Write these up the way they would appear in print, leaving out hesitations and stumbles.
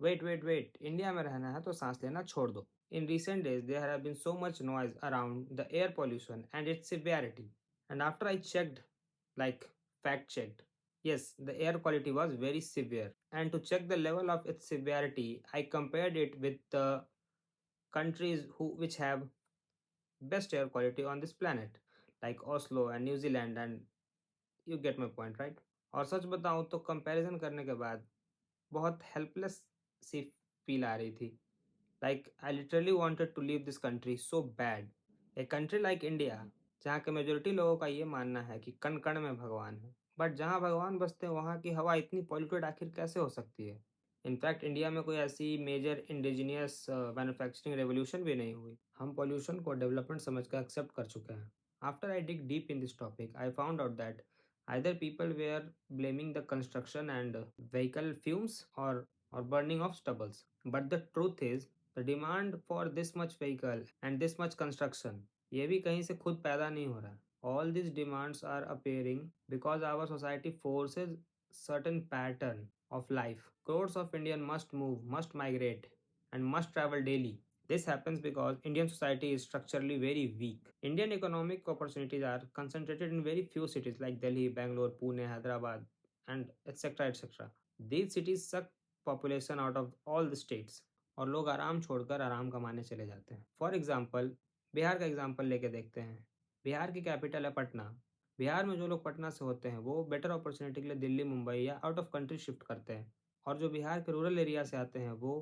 Wait, India में रहना है तो सांस लेना छोड़ दो. In recent days, there have been so much noise around the air pollution and its severity. And after I checked, like fact checked, yes, the air quality was very severe. And to check the level of its severity, I compared it with the countries which have best air quality on this planet, like Oslo and New Zealand, and you get my point, right? और सच बताऊं तो comparison करने के बाद बहुत helpless सी feel आ रही थी. Like I literally wanted to leave this country so bad. A country like India, जहाँ के मेजोरिटी लोगों का ये मानना है कि कण कण में भगवान है, बट जहाँ भगवान बसते हैं वहाँ की हवा इतनी पॉल्यूटेड आखिर कैसे हो सकती है? इनफैक्ट इंडिया में कोई ऐसी मेजर इंडिजिनियस मैन्युफैक्चरिंग रेवोल्यूशन भी नहीं हुई. हम पॉल्यूशन को डेवलपमेंट समझ कर एक्सेप्ट कर चुके हैं. After I dig deep in this topic, I found out that either people were blaming the construction and vehicle fumes or burning of stubbles. But the truth is, the demand for this much vehicle and this much construction, ये भी कहीं से खुद पैदा नहीं हो रहा. All these demands are appearing because our society forces certain pattern of life. Crores of Indians must move, must migrate, and must travel daily. This happens because Indian society is structurally very weak. Indian economic opportunities are concentrated in very few cities like Delhi, Bangalore, Pune, Hyderabad, and etc. etc. These cities suck population out of all the states और लोग आराम छोड़कर आराम कमाने चले जाते हैं. For example, Bihar का एग्जाम्पल लेके देखते हैं. बिहार की कैपिटल है पटना. बिहार में जो लोग पटना से होते हैं वो बेटर अपॉर्चुनिटी के लिए दिल्ली, मुंबई या आउट ऑफ कंट्री शिफ्ट करते हैं. और जो बिहार के रूरल एरिया से आते हैं वो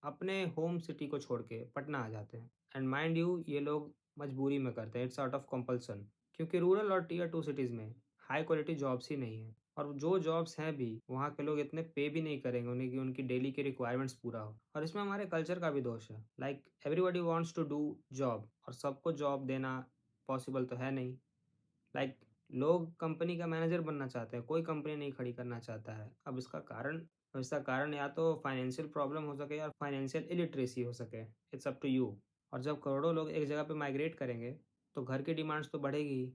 अपने होम सिटी को छोड़ के पटना आ जाते हैं. एंड माइंड यू, ये लोग मजबूरी में करते हैं, इट्स आउट ऑफ कंपल्सन, क्योंकि रूरल और टीयर टू सिटीज़ में हाई क्वालिटी जॉब्स ही नहीं है. और जो जॉब्स हैं भी वहाँ के लोग इतने पे भी नहीं करेंगे उन्हें कि उनकी डेली की रिक्वायरमेंट्स पूरा हो. और इसमें हमारे कल्चर का भी दोष है. Like everybody wants to do job, और सबको जॉब देना पॉसिबल तो है नहीं. लाइक लोग कंपनी का मैनेजर बनना चाहते हैं, कोई कंपनी नहीं खड़ी करना चाहता है. अब इसका कारण या तो फाइनेंशियल प्रॉब्लम हो सके या फाइनेंशियल इलिटरेसी हो सके. It's up to you. और जब करोड़ों लोग एक जगह पे माइग्रेट करेंगे तो घर की डिमांड्स तो बढ़ेगी ही.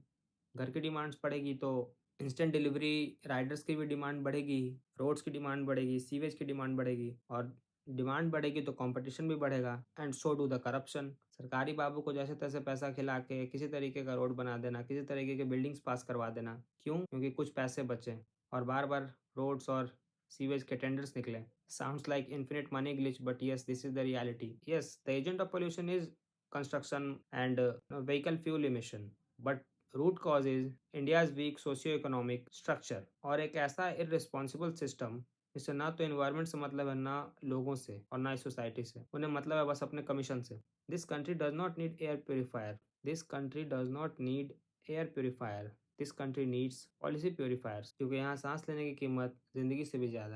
घर की डिमांड्स बढ़ेगी तो इंस्टेंट डिलीवरी राइडर्स की भी डिमांड बढ़ेगी, रोड्स की डिमांड बढ़ेगी, सीवेज की डिमांड बढ़ेगी. और डिमांड बढ़ेगी तो कंपटीशन भी बढ़ेगा, and so do the corruption. सरकारी बाबू को जैसे तैसे पैसा खिला के किसी तरीके का रोड बना देना, किसी तरीके के बिल्डिंग्स पास करवा देना. क्यों? क्योंकि कुछ पैसे बचे और बार बार रोड्स और सीवेज के टेंडर्स निकले. Sounds like infinite money glitch, but yes, this is the reality. Yes, the agent of pollution is construction and vehicle fuel emission, but root cause is India's weak socio economic structure और एक ऐसा irresponsible system जिससे ना तो environment से मतलब है, ना लोगों से और ना ही सोसाइटी से. उन्हें मतलब है बस अपने कमीशन से. This country does not need air purifier. This country does not need air purifier. This country needs policy purifiers, क्योंकि यहाँ सांस लेने की कीमत जिंदगी से भी ज़्यादा है.